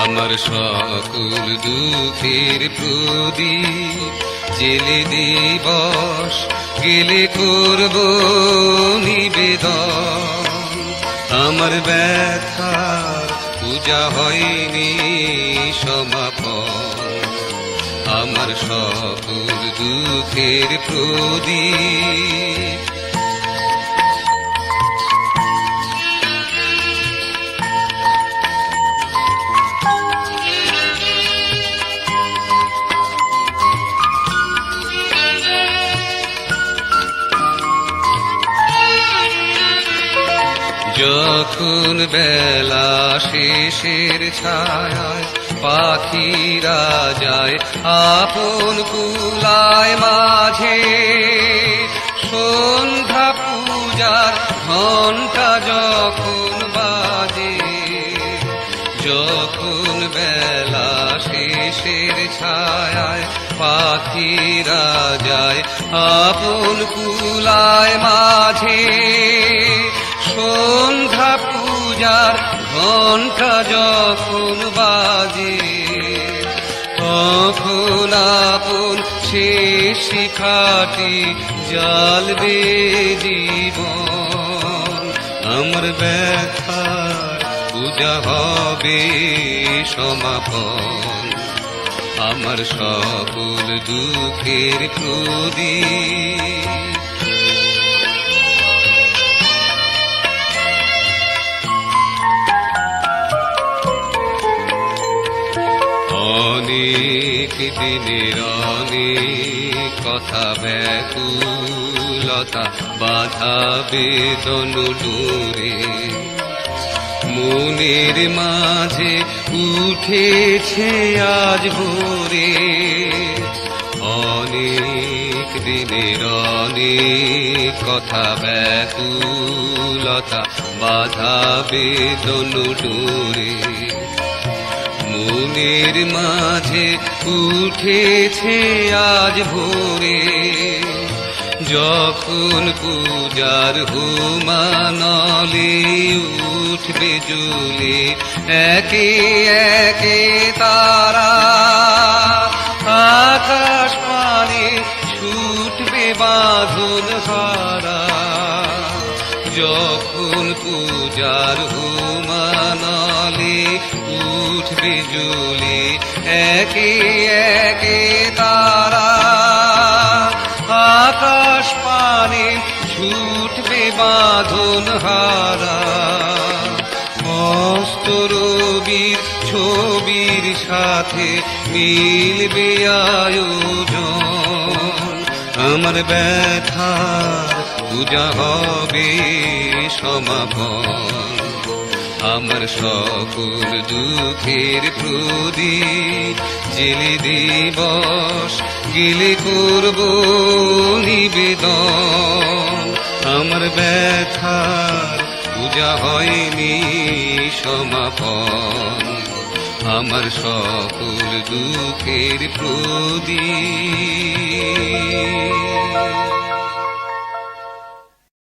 আমার সকল দুঃখের প্রদীপ জেলে দিবস গেলে করব নিবেদন। আমার ব্যথার পূজা হয়নি সমাপন। আমার সকল দুঃখের প্রদীপ যখন বেলা শেষের ছায়ায় পাখিরা যায় আপন কুলায় মাঝে, সন্ধ্যা পূজার ঘণ্টা যখন বাজে, যখন বেলা শেষের ছায়ায় পাখিরা যায় আপন কুলায় মাঝে, সন্ধ্যা পূজার ঘণ্টা যখন বাজে, তখন আপন শেষ শিখাটি জ্বালবে জীবন। আমার ব্যথার পূজা হবে সমাপন। আমার সকল দুঃখের প্রদীপ অনেক দিনের অনেক কথা ব্যাকুলতা বাধা বেদন ডোরে, মনের মাঝে উঠেছে আজ ভোরে। অনেক দিনের অনেক কথা ব্যাকুলতা বাধা বেদন ডোরে, মনের মাঝে উঠেছে আজ ভোরে। যখন পূজার হোমানলে উঠবে জ্বলে একে একে তারা, আকাশ পানে ছুটবে বাঁধন হারা। যখন পূজার হোমানলে উঠবে জ্বলে একে একে তারা, আকাশ পানে ছুটবে বাঁধন হারা। মস্ত রবির ছবির সাথে মিলবে আয়োজন। আমার ব্যথার পূজা হবে সমাপন। আমার সকল দুঃখের প্রদীপ জেলে দিবস গেলে করব নিবেদন। আমার ব্যথার পূজা হয়নি সমাপন। আমার সকল দুঃখের প্রদীপ